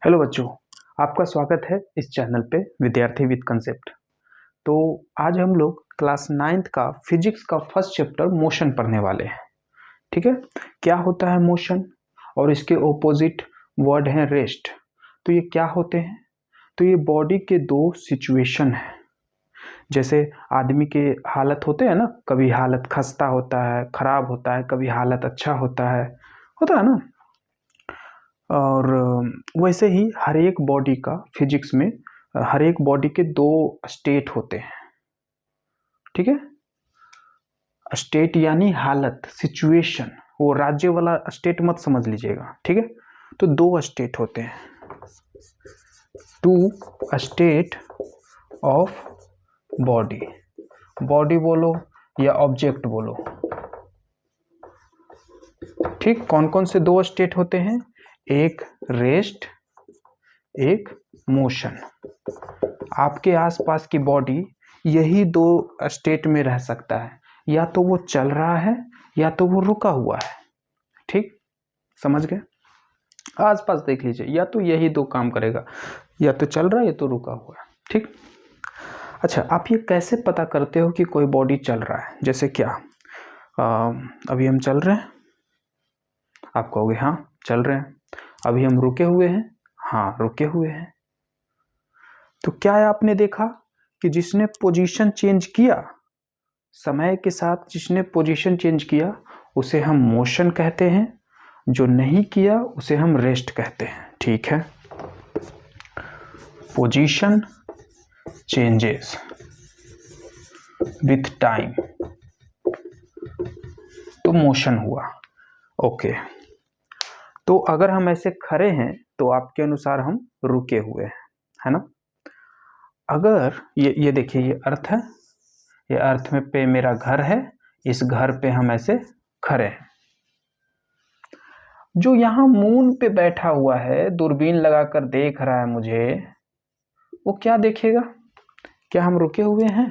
Hello बच्चों, आपका स्वागत है इस चैनल पे विद्यार्थी विद कंसेप्ट। तो आज हम लोग क्लास 9th का फिजिक्स का फर्स्ट चैप्टर मोशन पढ़ने वाले हैं। ठीक है, क्या होता है मोशन और इसके ऑपोजिट वर्ड है रेस्ट। तो ये क्या होते हैं? तो ये बॉडी के दो सिचुएशन है। जैसे आदमी के हालत होते हैं ना, कभी हालत खस्ता होता है, खराब होता है, कभी हालत अच्छा होता है ना। और वैसे ही हर एक बॉडी का फिजिक्स में हर एक बॉडी के दो स्टेट होते हैं। ठीक है, स्टेट यानी हालत, सिचुएशन। वो राज्य वाला स्टेट मत समझ लीजिएगा। ठीक है, तो दो स्टेट होते हैं, two state of body. Body बोलो या ऑब्जेक्ट बोलो। ठीक, कौन कौन से दो स्टेट होते हैं? एक रेस्ट, एक मोशन। आपके आसपास की बॉडी यही दो स्टेट में रह सकता है, या तो वो चल रहा है या तो वो रुका हुआ है। ठीक, समझ गए? आसपास देख लीजिए, या तो यही दो काम करेगा, या तो चल रहा है या तो रुका हुआ है। ठीक, अच्छा, आप ये कैसे पता करते हो कि कोई बॉडी चल रहा है? जैसे क्या, अभी हम चल रहे हैं, आप कहोगे हाँ चल रहे हैं। अभी हम रुके हुए हैं, हाँ रुके हुए हैं। तो क्या है, आपने देखा कि जिसने पोजीशन चेंज किया, समय के साथ जिसने पोजीशन चेंज किया उसे हम मोशन कहते हैं, जो नहीं किया उसे हम रेस्ट कहते हैं। ठीक है, पोजीशन चेंजेस विथ टाइम तो मोशन हुआ। ओके, तो अगर हम ऐसे खड़े हैं तो आपके अनुसार हम रुके हुए हैं, है ना। अगर ये देखिए, ये अर्थ है, ये अर्थ में पे मेरा घर है, इस घर पे हम ऐसे खड़े हैं। जो यहां मून पे बैठा हुआ है, दूरबीन लगाकर देख रहा है मुझे, वो क्या देखेगा? क्या हम रुके हुए हैं?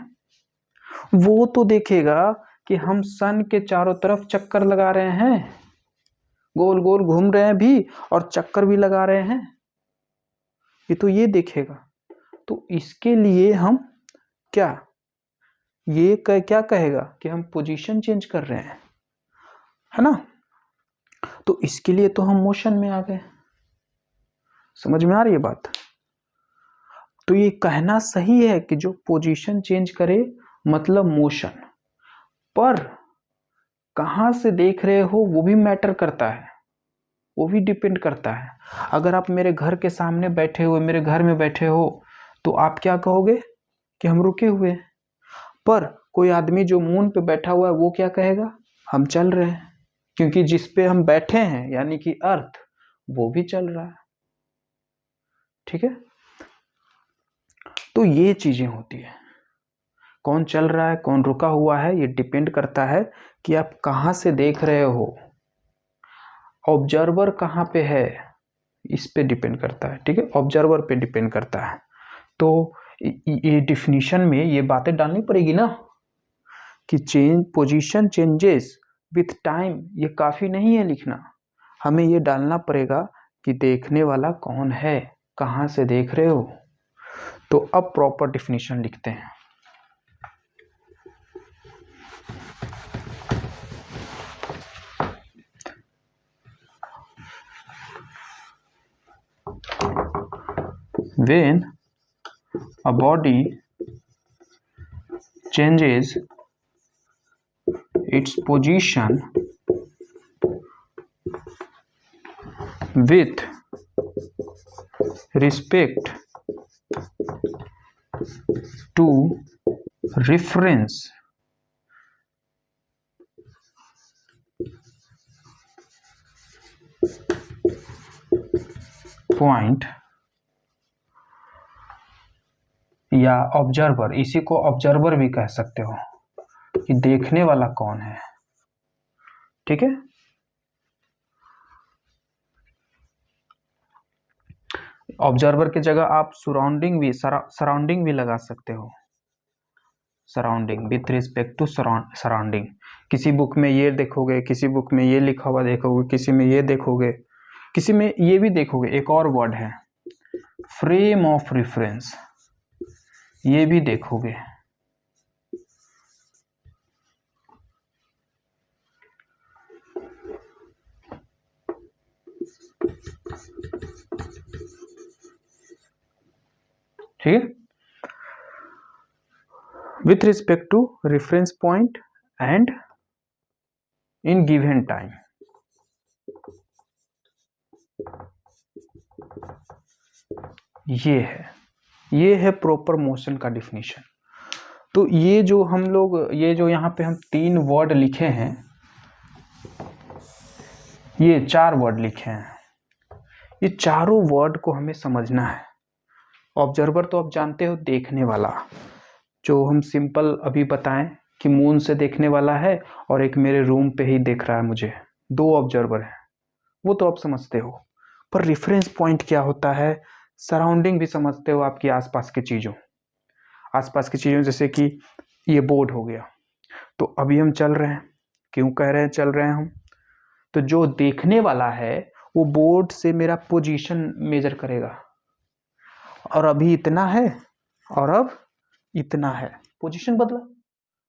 वो तो देखेगा कि हम सन के चारों तरफ चक्कर लगा रहे हैं, गोल गोल घूम रहे हैं भी और चक्कर भी लगा रहे हैं। ये तो ये देखेगा। तो इसके लिए हम क्या, ये क्या कहेगा कि हम पोजीशन चेंज कर रहे हैं, है ना। तो इसके लिए तो हम मोशन में आ गए। समझ में आ रही है बात? तो ये कहना सही है कि जो पोजीशन चेंज करे मतलब मोशन, पर कहां से देख रहे हो वो भी मैटर करता है, वो भी डिपेंड करता है। अगर आप मेरे घर के सामने बैठे हुए, मेरे घर में बैठे हो, तो आप क्या कहोगे कि हम रुके हुए हैं। पर कोई आदमी जो मून पे बैठा हुआ है वो क्या कहेगा? हम चल रहे हैं, क्योंकि जिस पे हम बैठे हैं यानी कि अर्थ, वो भी चल रहा है। ठीक है, तो ये चीजें होती है। कौन चल रहा है कौन रुका हुआ है, ये डिपेंड करता है कि आप कहां से देख रहे हो, ऑब्जर्वर कहां पे है, इस पे डिपेंड करता है। ठीक है, ऑब्जर्वर पे डिपेंड करता है। तो ये डिफिनीशन में ये बातें डालनी पड़ेगी ना कि पोजीशन चेंजेस विथ टाइम। ये काफी नहीं है लिखना, हमें ये डालना पड़ेगा कि देखने वाला कौन है, कहां से देख रहे हो। तो अब प्रॉपर डिफिनीशन लिखते हैं। When a body changes its position with respect to reference point या ऑब्जर्वर, इसी को ऑब्जर्वर भी कह सकते हो कि देखने वाला कौन है। ठीक है, ऑब्जर्वर की जगह आप सराउंडिंग भी लगा सकते हो। Surrounding with respect to surrounding. किसी बुक में ये देखोगे, किसी बुक में ये लिखा हुआ देखोगे, किसी में ये देखोगे, किसी में ये भी देखोगे। एक और वर्ड है फ्रेम ऑफ रेफरेंस ये भी देखोगे। ठीक है, with respect to reference point and in given time। ये है प्रॉपर मोशन का डिफिनीशन। तो ये जो हम लोग, ये जो यहाँ पे हम 3 वर्ड लिखे हैं, ये 4 वर्ड लिखे हैं, ये चारों वर्ड को हमें समझना है। ऑब्जर्वर तो आप जानते हो, देखने वाला, जो हम सिंपल अभी बताएं कि मून से देखने वाला है और एक मेरे रूम पे ही देख रहा है मुझे, 2 ऑब्जर्वर हैं, वो तो आप समझते हो। पर रेफरेंस पॉइंट क्या होता है, सराउंडिंग भी समझते हो, आपकी आसपास की चीज़ों, जैसे कि ये बोर्ड हो गया, तो अभी हम चल रहे हैं, क्यों कह रहे हैं चल रहे हैं हम, तो जो देखने वाला है वो बोर्ड से मेरा पोजीशन मेजर करेगा, और अभी इतना है और अब इतना है, पोजीशन बदला।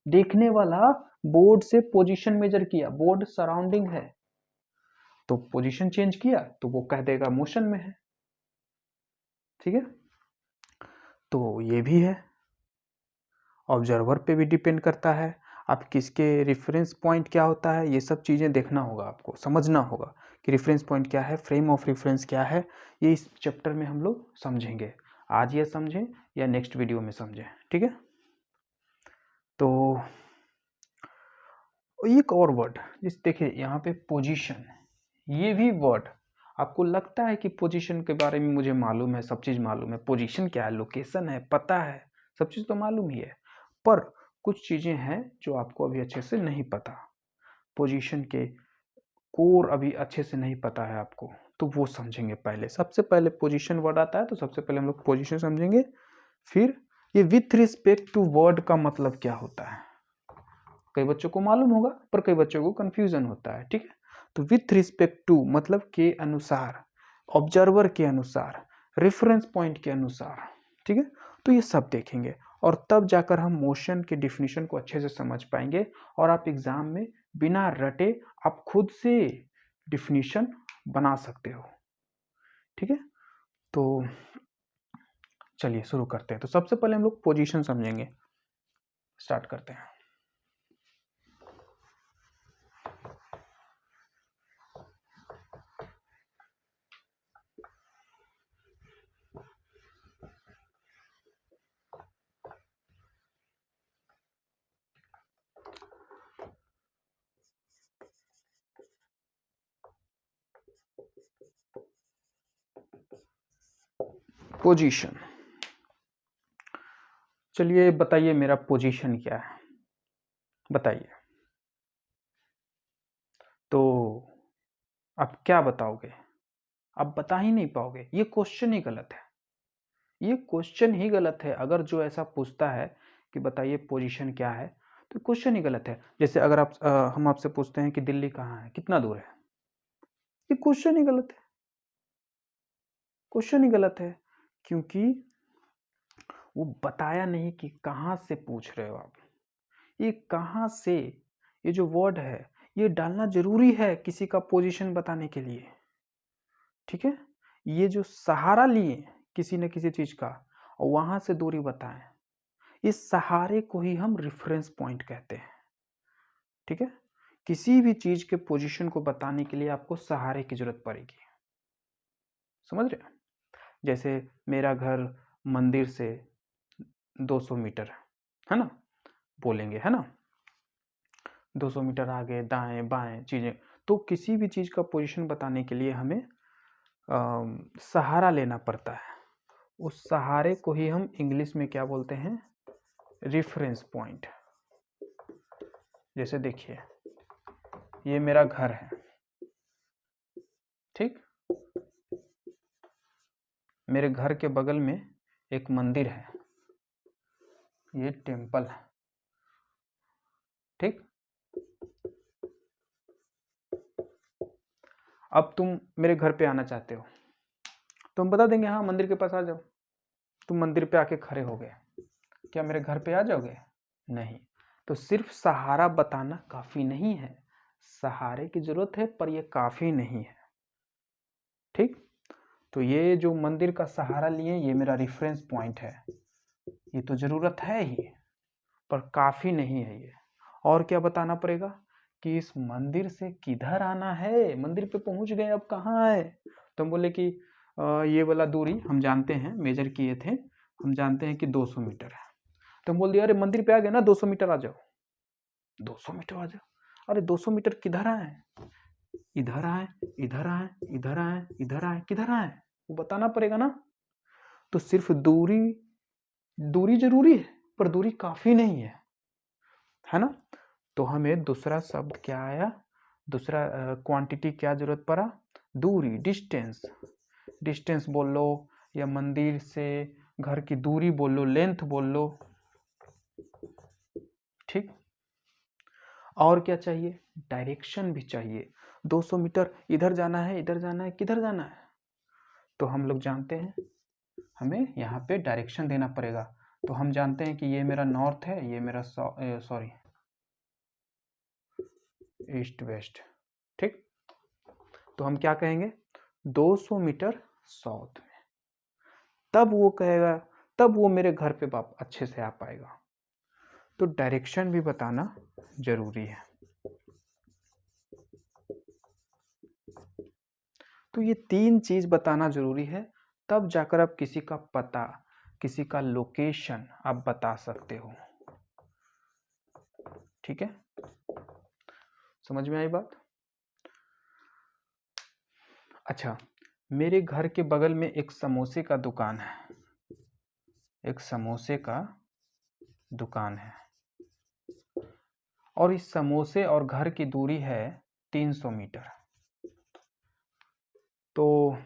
देखने वाला बोर्ड से पोजीशन मेजर किया, बोर्ड सराउंडिंग है तो पोजीशन चेंज किया तो वो कह देगा मोशन में है। ठीक है, तो ये भी है, ऑब्जर्वर पे भी डिपेंड करता है, आप किसके रेफरेंस पॉइंट क्या होता है, ये सब चीज़ें देखना होगा, आपको समझना होगा कि रेफरेंस पॉइंट क्या है, फ्रेम ऑफ रेफरेंस क्या है। ये इस चैप्टर में हम लोग समझेंगे, आज ये समझें या नेक्स्ट वीडियो में समझें। ठीक है, तो एक और वर्ड जिस देखिए यहाँ पे पोजीशन, ये भी वर्ड आपको लगता है कि पोजीशन के बारे में मुझे मालूम है, सब चीज़ मालूम है, पोजीशन क्या है, लोकेशन है, पता है, सब चीज़ तो मालूम ही है, पर कुछ चीज़ें हैं जो आपको अभी अच्छे से नहीं पता, पोजीशन के कोर अभी अच्छे से नहीं पता है आपको, तो वो समझेंगे पहले। सबसे पहले पोजीशन वर्ड आता है तो सबसे पहले हम लोग पोजीशन समझेंगे, फिर ये विथ रिस्पेक्ट टू वर्ड का मतलब क्या होता है, कई बच्चों को मालूम होगा पर कई बच्चों को कंफ्यूजन होता है। ठीक है, तो विथ रिस्पेक्ट टू मतलब के अनुसार, ऑब्जर्वर के अनुसार, रेफरेंस पॉइंट के अनुसार। ठीक है, तो ये सब देखेंगे और तब जाकर हम मोशन के डिफिनीशन को अच्छे से समझ पाएंगे और आप एग्जाम में बिना रटे आप खुद से डिफिनीशन बना सकते हो। ठीक है, तो चलिए शुरू करते हैं। तो सबसे पहले हम लोग पोजीशन समझेंगे, स्टार्ट करते हैं। पोजीशन, चलिए बताइए मेरा पोजीशन क्या है, बताइए। तो आप क्या बताओगे, आप बता ही नहीं पाओगे, ये क्वेश्चन ही गलत है, ये क्वेश्चन ही गलत है। अगर जो ऐसा पूछता है कि बताइए पोजीशन क्या है, तो क्वेश्चन ही गलत है। जैसे अगर हम आपसे पूछते हैं कि दिल्ली कहाँ है, कितना दूर है, ये क्वेश्चन ही गलत है, क्वेश्चन ही गलत है, क्योंकि वो बताया नहीं कि कहाँ से पूछ रहे हो आप। ये कहाँ से, ये जो वर्ड है ये डालना जरूरी है किसी का पोजीशन बताने के लिए। ठीक है, ये जो सहारा लिए किसी न किसी चीज का और वहां से दूरी बताएं, इस सहारे को ही हम रेफरेंस पॉइंट कहते हैं। ठीक है, किसी भी चीज के पोजीशन को बताने के लिए आपको सहारे की जरूरत पड़ेगी, समझ रहे हैं। जैसे मेरा घर मंदिर से 200 मीटर है ना, बोलेंगे है ना, 200 मीटर आगे दाएं बाएं चीजें, तो किसी भी चीज का पोजीशन बताने के लिए हमें सहारा लेना पड़ता है। उस सहारे को ही हम इंग्लिश में क्या बोलते हैं, रेफरेंस पॉइंट। जैसे देखिए ये मेरा घर है, ठीक, मेरे घर के बगल में एक मंदिर है, ये टेम्पल है। ठीक, अब तुम मेरे घर पे आना चाहते हो, तो हम बता देंगे हाँ मंदिर के पास आ जाओ। तुम मंदिर पे आके खड़े हो गए, क्या मेरे घर पे आ जाओगे? नहीं। तो सिर्फ सहारा बताना काफी नहीं है, सहारे की जरूरत है पर यह काफी नहीं है। ठीक, तो ये जो मंदिर का सहारा लिए ये मेरा रेफरेंस पॉइंट है, ये तो जरूरत है ही पर काफी नहीं है ये। और क्या बताना पड़ेगा कि इस मंदिर से किधर आना है, मंदिर पे पहुंच गए अब कहाँ है। तो हम बोले कि ये वाला दूरी हम जानते हैं, मेजर किए थे, हम जानते हैं कि 200 मीटर है। तो हम बोल दिया अरे मंदिर पे आ गए ना, 200 मीटर आ जाओ, 200 मीटर आ जाओ। अरे 200 मीटर किधर आए, इधर आए, इधर आए, इधर आए, इधर आए, किधर आए, वो बताना पड़ेगा ना। तो सिर्फ दूरी, दूरी जरूरी है पर दूरी काफी नहीं है ना। तो हमें दूसरा शब्द क्या आया, दूसरा क्वांटिटी क्या जरूरत पड़ा, दूरी, डिस्टेंस। डिस्टेंस बोल लो या मंदिर से घर की दूरी बोल लो, लेंथ बोल लो। ठीक, और क्या चाहिए, डायरेक्शन भी चाहिए। 200 मीटर इधर जाना है, इधर जाना है, किधर जाना है। तो हम लोग जानते हैं हमें यहाँ पे डायरेक्शन देना पड़ेगा। तो हम जानते हैं कि ये मेरा नॉर्थ है, ये मेरा सॉरी ईस्ट वेस्ट। ठीक, तो हम क्या कहेंगे, 200 मीटर साउथ में, तब वो कहेगा, तब वो मेरे घर पे अच्छे से आ पाएगा। तो डायरेक्शन भी बताना जरूरी है। तो ये 3 चीज बताना जरूरी है, तब जाकर आप किसी का पता, किसी का लोकेशन आप बता सकते हो। ठीक है, समझ में आई बात? अच्छा, मेरे घर के बगल में एक समोसे का दुकान है, एक समोसे का दुकान है, और इस समोसे और घर की दूरी है 300 मीटर। तो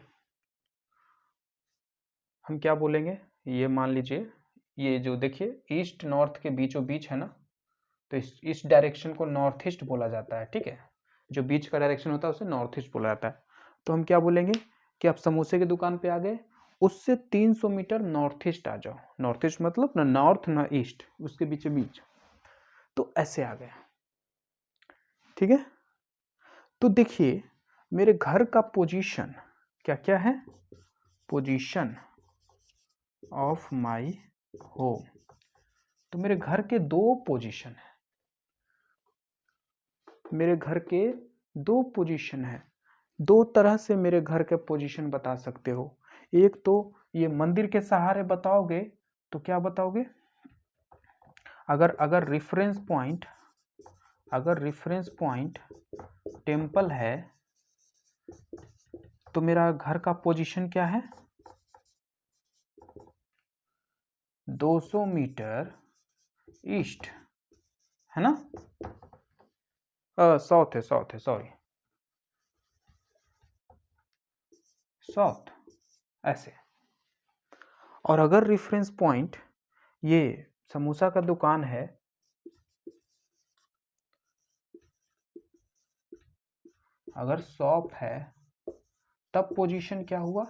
हम क्या बोलेंगे, ये मान लीजिए ये जो देखिए ईस्ट नॉर्थ के बीचों बीच है ना, तो इस डायरेक्शन को नॉर्थ ईस्ट बोला जाता है। ठीक है, जो बीच का डायरेक्शन होता है उसे नॉर्थ ईस्ट बोला जाता है। तो हम क्या बोलेंगे कि आप समोसे की दुकान पे आ गए, उससे 300 मीटर नॉर्थ ईस्ट आ जाओ। नॉर्थ ईस्ट मतलब ना नॉर्थ ना ईस्ट, उसके बीच बीच, तो ऐसे आ गए। ठीक है, तो देखिए मेरे घर का पोजीशन क्या क्या है, पोजीशन ऑफ माई होम। तो मेरे घर के 2 पोजीशन है, मेरे घर के 2 पोजीशन है। 2 तरह से मेरे घर के पोजीशन बता सकते हो। एक तो ये मंदिर के सहारे बताओगे तो क्या बताओगे, अगर अगर रेफरेंस पॉइंट टेम्पल है तो मेरा घर का पोजीशन क्या है, 200 मीटर ईस्ट है ना, साउथ है, सॉरी साउथ, ऐसे। और अगर रेफरेंस पॉइंट ये समोसा का दुकान है, अगर शॉप है, तब पोजीशन क्या हुआ,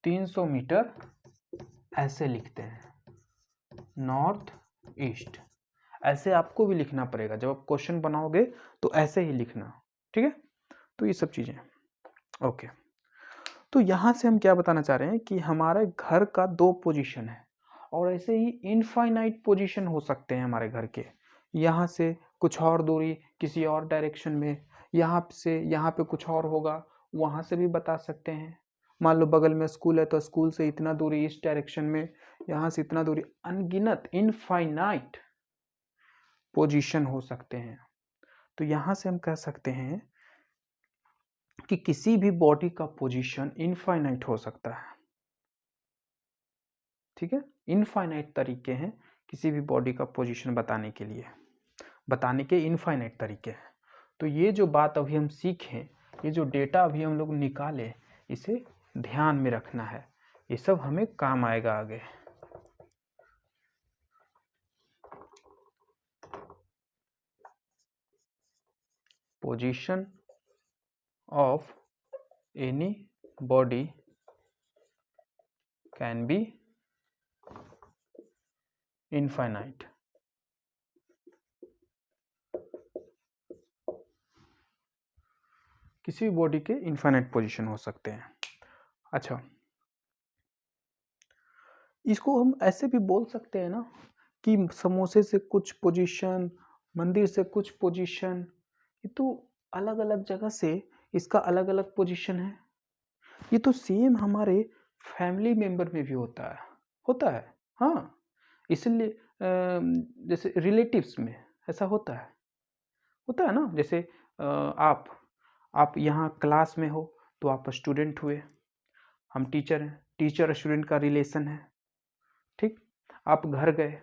300 मीटर ऐसे लिखते हैं, नॉर्थ ईस्ट। ऐसे आपको भी लिखना पड़ेगा, जब आप क्वेश्चन बनाओगे तो ऐसे ही लिखना। ठीक है, तो ये सब चीजें, ओके। तो यहां से हम क्या बताना चाह रहे हैं कि हमारे घर का 2 पोजीशन है, और ऐसे ही इनफाइनाइट पोजीशन हो सकते हैं हमारे घर के। यहाँ से कुछ और दूरी किसी और डायरेक्शन में, यहाँ से यहाँ पे कुछ और होगा, वहां से भी बता सकते हैं। मान लो बगल में स्कूल है तो स्कूल से इतना दूरी इस डायरेक्शन में, यहाँ से इतना दूरी, अनगिनत इनफाइनाइट पोजीशन हो सकते हैं। तो यहां से हम कह सकते हैं कि किसी भी बॉडी का पोजीशन इनफाइनाइट हो सकता है। ठीक है, इनफाइनाइट तरीके हैं किसी भी बॉडी का पोजीशन बताने के लिए, बताने के इनफाइनाइट तरीके हैं। तो ये जो बात अभी हम सीखे, ये जो डेटा अभी हम लोग निकाले, इसे ध्यान में रखना है, ये सब हमें काम आएगा आगे। Position of any body can be infinite. किसी भी बॉडी के इनफाइनाइट पोजीशन हो सकते हैं। अच्छा, इसको हम ऐसे भी बोल सकते हैं ना कि समोसे से कुछ पोजीशन, मंदिर से कुछ पोजीशन, ये तो अलग अलग जगह से इसका अलग अलग पोजीशन है। ये तो सेम हमारे फैमिली मेंबर में भी होता है। हाँ, इसलिए जैसे रिलेटिव्स में ऐसा होता है ना। जैसे आप यहाँ क्लास में हो तो आप स्टूडेंट हुए, हम टीचर हैं, टीचर स्टूडेंट का रिलेशन है। ठीक, आप घर गए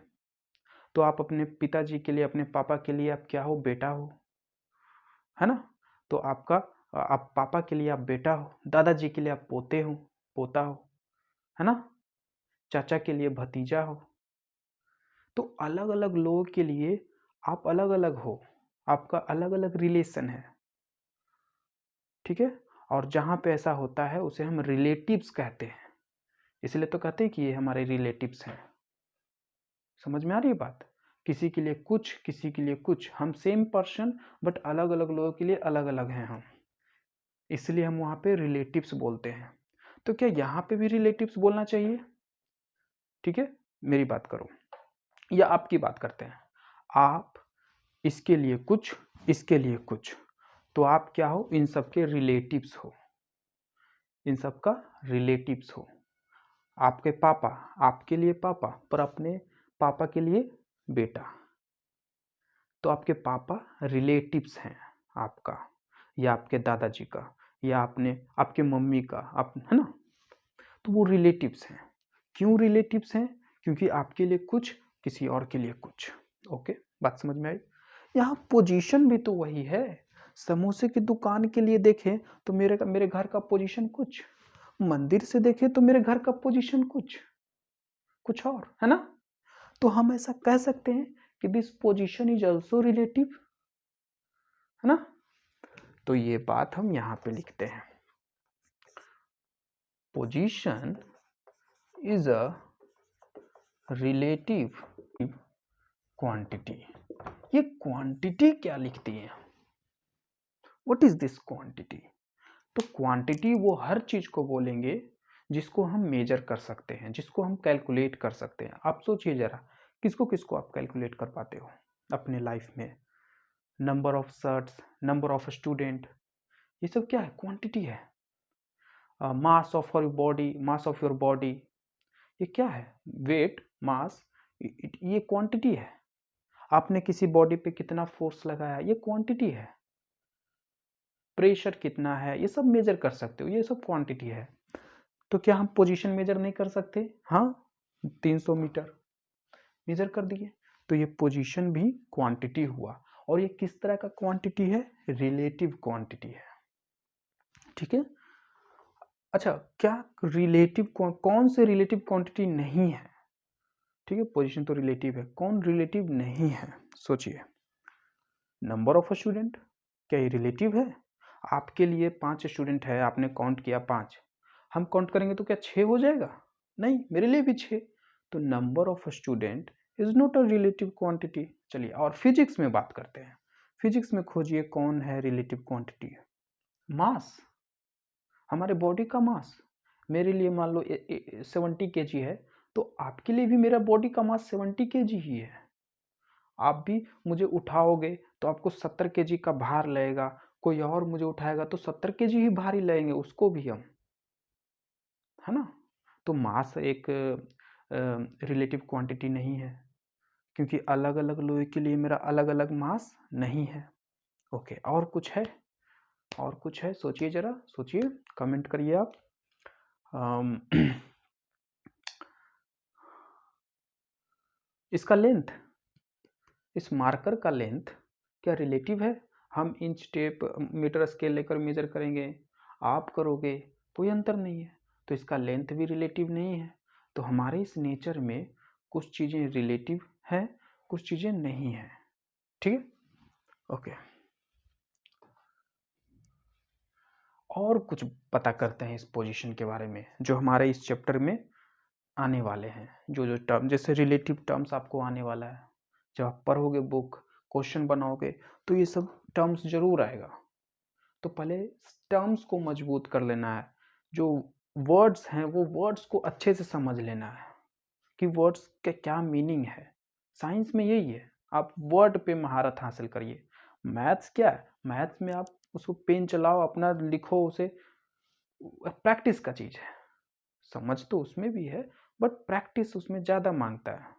तो आप अपने पिताजी के लिए, अपने पापा के लिए आप क्या हो? बेटा हो, है ना। तो आप पापा के लिए आप बेटा हो, दादाजी के लिए आप पोता हो, है ना। चाचा के लिए भतीजा हो। तो अलग अलग लोगों के लिए आप अलग अलग हो, आपका अलग अलग रिलेशन है। ठीक है, और जहाँ पे ऐसा होता है उसे हम रिलेटिव्स कहते हैं। इसलिए तो कहते हैं कि ये हमारे रिलेटिव्स हैं। समझ में आ रही है बात? किसी के लिए कुछ, किसी के लिए कुछ, हम सेम पर्सन बट अलग अलग लोगों के लिए अलग अलग हैं हम, इसलिए हम वहाँ पे रिलेटिव्स बोलते हैं। तो क्या यहाँ पे भी रिलेटिव्स बोलना चाहिए? ठीक है, मेरी बात करो या आपकी बात करते हैं। आप इसके लिए कुछ, इसके लिए कुछ, तो आप क्या हो? इन सबके रिलेटिव्स हो, इन सबका रिलेटिव्स हो। आपके पापा आपके लिए पापा, पर अपने पापा के लिए बेटा, तो आपके पापा रिलेटिव्स हैं आपका, या आपके दादाजी का, या आपके मम्मी का, आप, है ना। तो वो रिलेटिव्स हैं। क्यों रिलेटिव्स हैं? क्योंकि आपके लिए कुछ, किसी और के लिए कुछ। ओके, बात समझ में आई? यहाँ पोजीशन भी तो वही है। समोसे की दुकान के लिए देखें तो मेरे घर का पोजीशन कुछ, मंदिर से देखें तो मेरे घर का पोजीशन कुछ और, है ना। तो हम ऐसा कह सकते हैं कि this position is also relative, है ना। तो ये बात हम यहां पे लिखते हैं, position is a relative quantity. ये क्वांटिटी क्या लिखती है? What is this quantity? तो क्वांटिटी वो हर चीज को बोलेंगे जिसको हम मेजर कर सकते हैं, जिसको हम कैलकुलेट कर सकते हैं। आप सोचिए जरा, किसको किसको आप कैलकुलेट कर पाते हो अपने लाइफ में? Number of shirts, number of student, ये सब क्या है? क्वांटिटी है। Mass of your body, mass of your body, ये क्या है? वेट, मास, ये क्वांटिटी है। आपने किसी बॉडी पे कितना फोर्स लगाया, ये क्वांटिटी है। प्रेशर कितना है, ये सब मेजर कर सकते हो, ये सब क्वांटिटी है। तो क्या हम पोजीशन मेजर नहीं कर सकते? हाँ, 300 मीटर मेजर कर दिए, तो ये पोजीशन भी क्वांटिटी हुआ। और ये किस तरह का क्वांटिटी है? रिलेटिव क्वांटिटी है। ठीक है। अच्छा, क्या कौन से रिलेटिव क्वांटिटी नहीं है? ठीक है, पोजीशन तो रिलेटिव है, कौन रिलेटिव नहीं है? सोचिए। नंबर ऑफ स्टूडेंट, क्या ये रिलेटिव है? आपके लिए 5 स्टूडेंट है, आपने काउंट किया 5, हम काउंट करेंगे तो क्या 6 हो जाएगा? नहीं, मेरे लिए भी 6। तो number of student is not a relative quantity. चलिए और फिजिक्स में बात करते हैं। फिजिक्स में खोजिए कौन है रिलेटिव क्वांटिटी। मास, हमारे बॉडी का मास। मेरे लिए मान लो 70 kg है, तो आपके लिए भी मेरा बॉडी का मास 70 kg ही है। आप भी मुझे उठाओगे तो आपको 70 kg का भार लगेगा, कोई और मुझे उठाएगा तो 70 kg ही भारी लगेंगे उसको भी हम, है ना। तो मास एक रिलेटिव क्वांटिटी नहीं है, क्योंकि अलग अलग लोहे के लिए मेरा अलग अलग मास नहीं है। ओके, और कुछ है? और कुछ है? सोचिए जरा, सोचिए, कमेंट करिए आप। इसका लेंथ, इस मार्कर का लेंथ क्या रिलेटिव है? हम इंच टेप मीटर स्केल लेकर मेजर करेंगे, आप करोगे, कोई अंतर नहीं है, तो इसका लेंथ भी रिलेटिव नहीं है। तो हमारे इस नेचर में कुछ चीज़ें रिलेटिव हैं, कुछ चीज़ें नहीं हैं। ठीक है, ओके। और कुछ पता करते हैं इस पोजीशन के बारे में जो हमारे इस चैप्टर में आने वाले हैं। जो जो टर्म, जैसे रिलेटिव टर्म्स आपको आने वाला है, जब आप पढ़ोगे बुक, क्वेश्चन बनाओगे तो ये सब टर्म्स जरूर आएगा। तो पहले टर्म्स को मजबूत कर लेना है, जो वर्ड्स हैं वो वर्ड्स को अच्छे से समझ लेना है कि वर्ड्स का क्या मीनिंग है। साइंस में यही है, आप वर्ड पे महारत हासिल करिए। मैथ्स क्या है, मैथ्स में आप उसको पेन चलाओ, अपना लिखो, उसे प्रैक्टिस का चीज है। समझ तो उसमें भी है बट प्रैक्टिस उसमें ज्यादा मांगता है।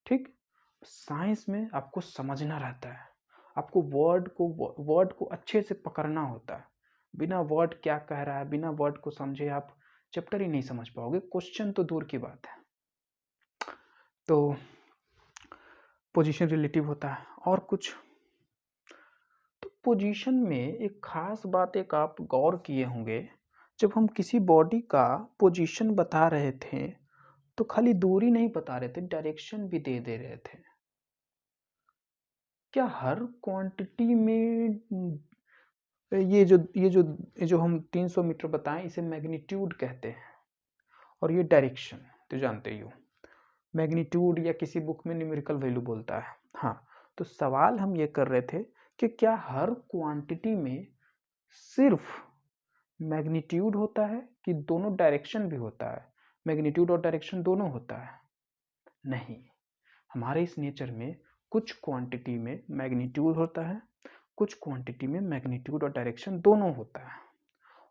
ठीक, साइंस में आपको समझना रहता है, आपको वर्ड को अच्छे से पकड़ना होता है। बिना वर्ड क्या कह रहा है, बिना वर्ड को समझे आप चैप्टर ही नहीं समझ पाओगे, क्वेश्चन तो दूर की बात है। तो पोजीशन रिलेटिव होता है। और कुछ, तो पोजीशन में एक खास बात एक आप गौर किए होंगे, जब हम किसी बॉडी का पोजीशन बता रहे थे तो खाली दूरी नहीं बता रहे थे, डायरेक्शन भी दे दे रहे थे। क्या हर क्वांटिटी में ये जो हम 300 मीटर बताएं इसे मैग्नीट्यूड कहते हैं, और ये डायरेक्शन तो जानते ही हो, मैग्नीट्यूड या किसी बुक में न्यूमेरिकल वैल्यू बोलता है। हाँ, तो सवाल हम ये कर रहे थे कि क्या हर क्वांटिटी में सिर्फ मैग्नीट्यूड होता है कि दोनों डायरेक्शन भी होता है, मैग्नीट्यूड और डायरेक्शन दोनों होता है? नहीं, हमारे इस नेचर में कुछ क्वांटिटी में मैग्नीट्यूड होता है, कुछ क्वांटिटी में मैग्नीट्यूड और डायरेक्शन दोनों होता है।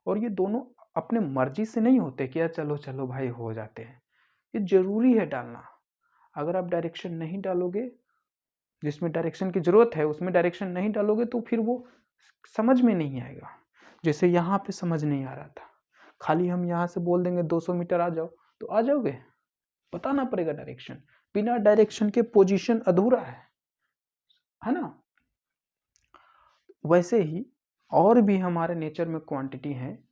और ये दोनों अपने मर्जी से नहीं होते कि यार चलो चलो भाई हो जाते हैं, ये जरूरी है डालना। अगर आप डायरेक्शन नहीं डालोगे, जिसमें डायरेक्शन की जरूरत है उसमें डायरेक्शन नहीं डालोगे तो फिर वो समझ में नहीं आएगा। जैसे यहाँ पे समझ नहीं आ रहा था, खाली हम यहाँ से बोल देंगे 200 मीटर आ जाओ तो आ जाओगे, बताना पड़ेगा डायरेक्शन। बिना डायरेक्शन के पोजीशन अधूरा है ना। वैसे ही और भी हमारे नेचर में क्वांटिटी है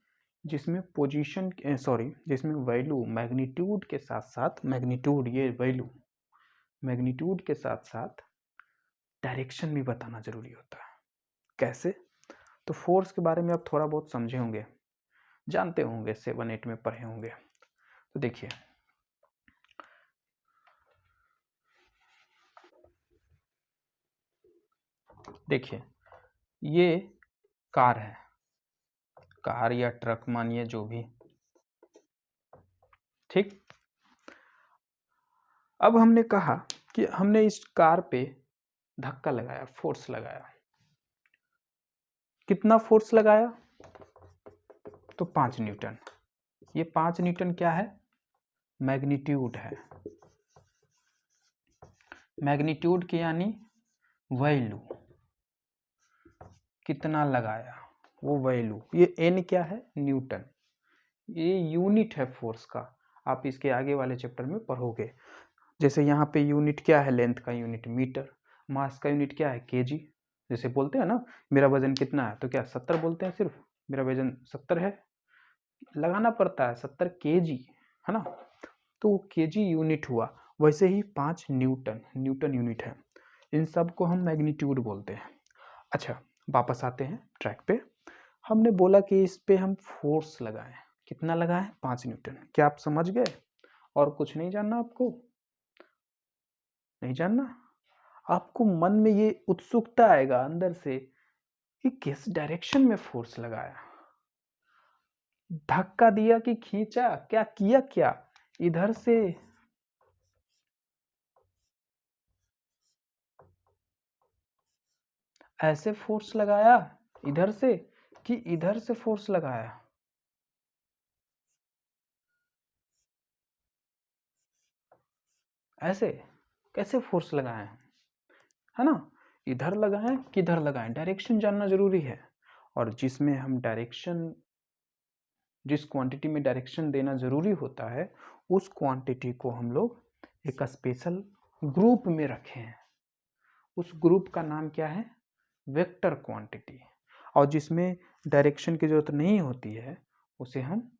जिसमें पोजीशन जिसमें वैल्यू मैग्नीट्यूड के साथ साथ, मैग्नीट्यूड ये वैल्यू मैग्नीट्यूड के साथ साथ डायरेक्शन भी बताना जरूरी होता है। कैसे? तो फोर्स के बारे में आप थोड़ा बहुत समझे होंगे, जानते होंगे, 7-8 में पढ़े होंगे। तो देखिए ये कार है, कार या ट्रक मानिए, जो भी। ठीक, अब हमने कहा कि हमने इस कार पे धक्का लगाया, फोर्स लगाया। कितना फोर्स लगाया? तो 5 न्यूटन। ये 5 न्यूटन क्या है? मैग्नीट्यूड है। मैग्नीट्यूड की यानी वैल्यू, कितना लगाया वो वैल्यू। ये एन क्या है? न्यूटन। ये यूनिट है फोर्स का, आप इसके आगे वाले चैप्टर में पढ़ोगे। जैसे यहाँ पे यूनिट क्या है? लेंथ का यूनिट मीटर, मास का यूनिट क्या है? केजी। जैसे बोलते हैं ना मेरा वजन कितना है, तो क्या 70 बोलते हैं, सिर्फ मेरा वजन 70 है, लगाना पड़ता है 70 केजी, है ना। तो केजी यूनिट हुआ। वैसे ही 5 न्यूटन, न्यूटन यूनिट है। इन सब को हम मैग्नीट्यूड बोलते हैं। अच्छा, वापस आते हैं ट्रैक पे। हमने बोला कि इस पे हम फोर्स लगाएं। कितना लगाएं? 5 न्यूटन। क्या आप समझ गए? और कुछ नहीं जानना आपको? नहीं जानना? आपको मन में ये उत्सुकता आएगा अंदर से कि किस डायरेक्शन में फोर्स लगाया, धक्का दिया कि खींचा, क्या किया, क्या इधर से ऐसे फोर्स लगाया इधर से, कि इधर से फोर्स लगाया? ऐसे कैसे फोर्स लगाए, है ना। इधर लगाएं किधर लगाएं, डायरेक्शन जानना जरूरी है। और जिसमें हम डायरेक्शन, जिस क्वांटिटी में डायरेक्शन देना जरूरी होता है, उस क्वांटिटी को हम लोग एक स्पेशल ग्रुप में रखे हैं। उस ग्रुप का नाम क्या है? Vector quantity. और जिसमें डायरेक्शन की जरूरत नहीं होती है उसे हम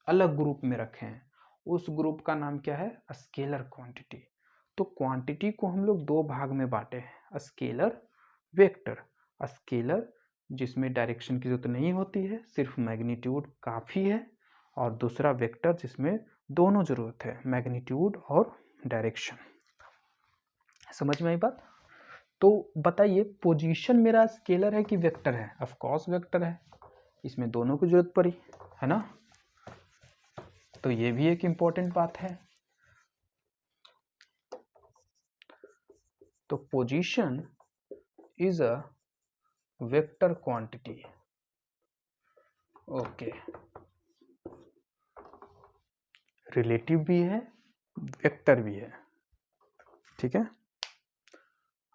अलग ग्रुप में रखे हैं। उस ग्रुप का नाम क्या है? Scalar quantity. तो क्वांटिटी को हम लोग दो भाग में बांटे हैं, स्केलर, वेक्टर। स्केलर जिसमें डायरेक्शन की जरूरत नहीं होती है, सिर्फ मैग्नीट्यूड काफ़ी है, और दूसरा वेक्टर जिसमें दोनों जरूरत है, मैग्नीट्यूड और डायरेक्शन। समझ में आई बात? तो बताइए पोजीशन मेरा स्केलर है कि वेक्टर है? ऑफ कोर्स वेक्टर है, इसमें दोनों की जरूरत पड़ी है ना। तो ये भी एक इंपॉर्टेंट बात है। तो position is a vector quantity. Okay, relative भी है, वेक्टर भी है, ठीक है।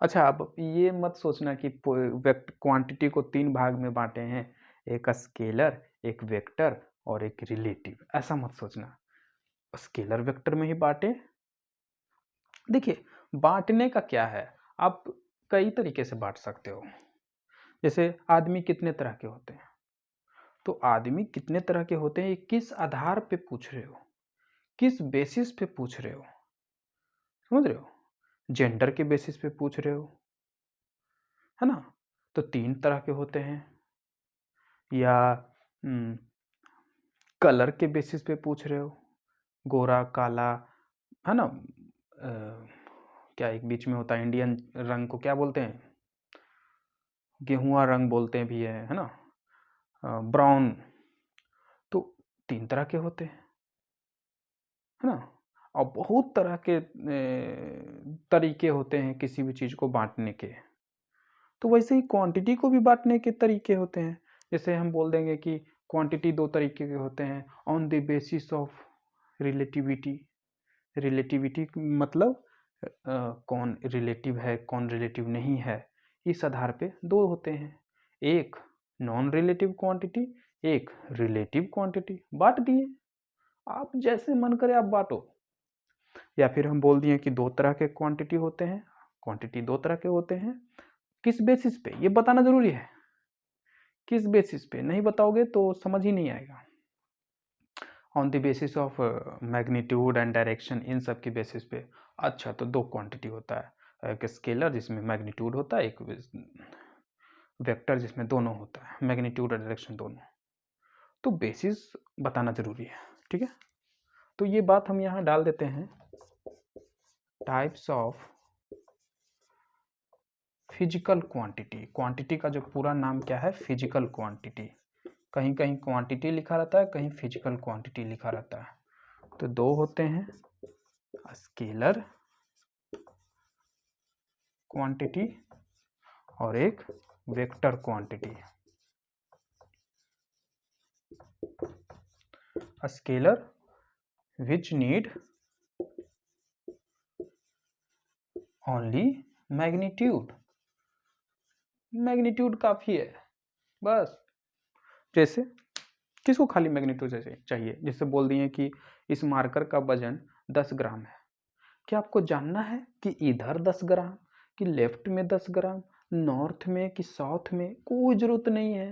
अच्छा, अब ये मत सोचना कि क्वांटिटी को 3 भाग में बांटे हैं, एक स्केलर, एक वेक्टर और एक रिलेटिव, ऐसा मत सोचना। स्केलर वेक्टर में ही बांटे। देखिए बांटने का क्या है, आप कई तरीके से बांट सकते हो। जैसे आदमी कितने तरह के होते हैं, तो आदमी कितने तरह के होते हैं, किस आधार पे पूछ रहे हो, किस बेसिस पे पूछ रहे हो, समझ रहे हो? जेंडर के बेसिस पे पूछ रहे हो, है ना? तो 3 तरह के होते हैं। या कलर के बेसिस पे पूछ रहे हो, गोरा काला, है ना? क्या एक बीच में होता है इंडियन रंग को क्या बोलते हैं, गेहुआ रंग बोलते हैं भी है ना, ब्राउन। तो 3 तरह के होते हैं, है ना? और बहुत तरह के तरीके होते हैं किसी भी चीज़ को बांटने के। तो वैसे ही क्वांटिटी को भी बांटने के तरीके होते हैं। जैसे हम बोल देंगे कि क्वांटिटी 2 तरीके के होते हैं, on the basis of relativity. Relativity मतलब कौन रिलेटिव है कौन रिलेटिव नहीं है, इस आधार पे 2 होते हैं, एक नॉन रिलेटिव क्वांटिटी, एक रिलेटिव क्वांटिटी। बांट दिए, आप जैसे मन करे आप बांटो। या फिर हम बोल दिए कि 2 तरह के क्वांटिटी होते हैं, क्वांटिटी 2 तरह के होते हैं, किस बेसिस पे ये बताना जरूरी है। किस बेसिस पे नहीं बताओगे तो समझ ही नहीं आएगा। On the basis of magnitude and direction, इन सब की बेसिस पे। अच्छा, तो 2 क्वांटिटी होता है, एक स्केलर जिसमें मैग्नीट्यूड होता है, एक वेक्टर जिसमें दोनों होता है, मैग्नीट्यूड और डायरेक्शन दोनों। तो बेसिस बताना जरूरी है, ठीक है। तो ये बात हम यहाँ डाल देते हैं, types of physical quantity. Quantity का जो पूरा नाम क्या है, फिजिकल क्वांटिटी। कहीं कहीं क्वांटिटी लिखा रहता है, कहीं फिजिकल क्वांटिटी लिखा रहता है। तो 2 होते हैं, स्केलर क्वांटिटी और एक vector quantity. Scalar which need only magnitude, magnitude काफी है बस। जैसे किसको खाली मैग्नीट्यूड चाहिए, जिससे बोल दिए कि इस मार्कर का वजन 10 ग्राम है। क्या आपको जानना है कि इधर 10 ग्राम कि लेफ्ट में 10 ग्राम, नॉर्थ में कि साउथ में? कोई जरूरत नहीं है,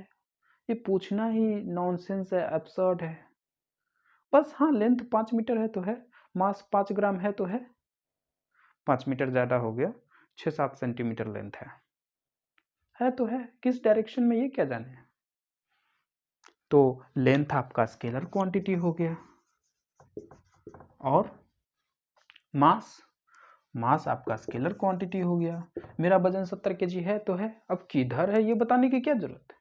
ये पूछना ही नॉनसेंस है, एब्सर्ड है। बस हाँ, लेंथ 5 मीटर है तो है, मास 5 ग्राम है तो है, 5 मीटर ज़्यादा हो गया, 6-7 सेंटीमीटर लेंथ है तो है, किस डायरेक्शन में ये क्या जाने। तो लेंथ आपका स्केलर क्वांटिटी हो गया, और मास, मास आपका स्केलर क्वांटिटी हो गया। मेरा वजन 70 kg है तो है, अब किधर है ये बताने की क्या जरूरत है,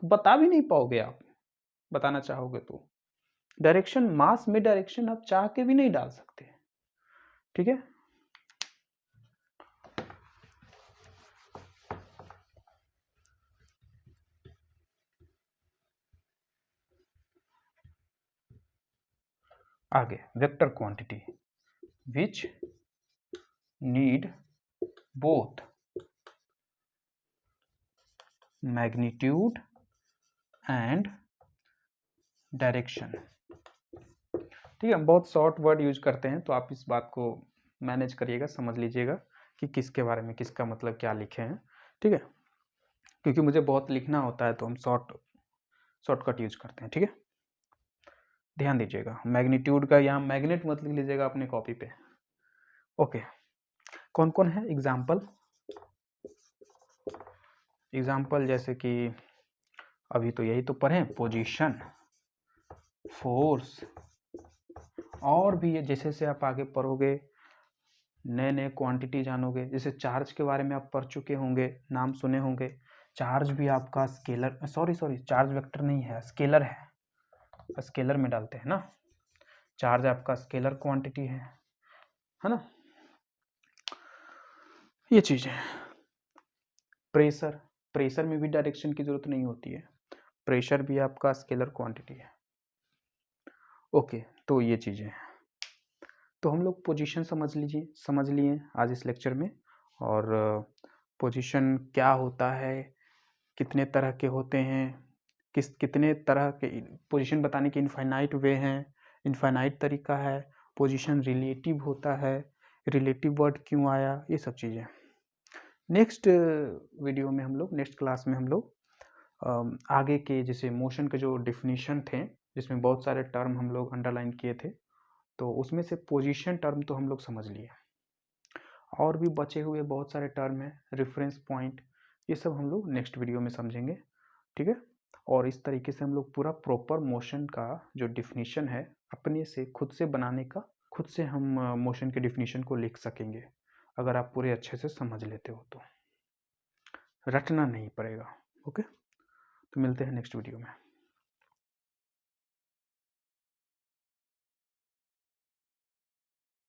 बता भी नहीं पाओगे आप, बताना चाहोगे तो। डायरेक्शन, मास में डायरेक्शन आप चाह के भी नहीं डाल सकते, ठीक है। आगे vector quantity which need both magnitude and direction. ठीक है, हम बहुत शॉर्ट वर्ड यूज करते हैं, तो आप इस बात को मैनेज करिएगा, समझ लीजिएगा कि किसके बारे में किसका मतलब क्या लिखे हैं, ठीक है। क्योंकि मुझे बहुत लिखना होता है तो हम शॉर्टकट यूज करते हैं, ठीक है। ध्यान दीजिएगा, मैग्नीट्यूड का यहाँ मैग्नेट मत लिख लीजिएगा अपने कॉपी पे। ओके, कौन कौन है एग्जाम्पल? एग्जाम्पल जैसे कि अभी तो यही तो पढ़े, पोजीशन, फोर्स, और भी जैसे जैसे आप आगे पढ़ोगे नए नए क्वांटिटी जानोगे। जैसे चार्ज के बारे में आप पढ़ चुके होंगे, नाम सुने होंगे। चार्ज भी आपका स्केलर, सॉरी चार्ज वेक्टर नहीं है, स्केलर है, स्केलर में डालते हैं ना। चार्ज आपका स्केलर क्वांटिटी है ना। ये चीज़ है। प्रेशर, प्रेशर में भी डायरेक्शन की जरूरत नहीं होती है, प्रेशर भी आपका स्केलर क्वांटिटी है। ओके, तो ये चीज़ें हैं। तो हम लोग पोजीशन समझ लिए आज इस लेक्चर में। और पोजीशन क्या होता है, कितने तरह के होते हैं, कितने तरह के पोजीशन बताने के इनफाइनाइट वे हैं, इनफाइनाइट तरीका है, पोजीशन रिलेटिव होता है, रिलेटिव वर्ड क्यों आया, ये सब चीज़ें नेक्स्ट वीडियो में हम लोग, नेक्स्ट क्लास में हम लोग आगे के जैसे मोशन के जो डिफिनीशन थे, जिसमें बहुत सारे टर्म हम लोग अंडरलाइन किए थे, तो उसमें से पोजीशन टर्म तो हम लोग समझ लिए, और भी बचे हुए बहुत सारे टर्म हैं, रेफरेंस पॉइंट, ये सब हम लोग नेक्स्ट वीडियो में समझेंगे, ठीक है। और इस तरीके से हम लोग पूरा प्रॉपर मोशन का जो डिफिनीशन है अपने से खुद से बनाने का, खुद से हम मोशन के डिफिनीशन को लिख सकेंगे अगर आप पूरे अच्छे से समझ लेते हो तो। रटना नहीं पड़ेगा। ओके, तो मिलते हैं नेक्स्ट वीडियो में।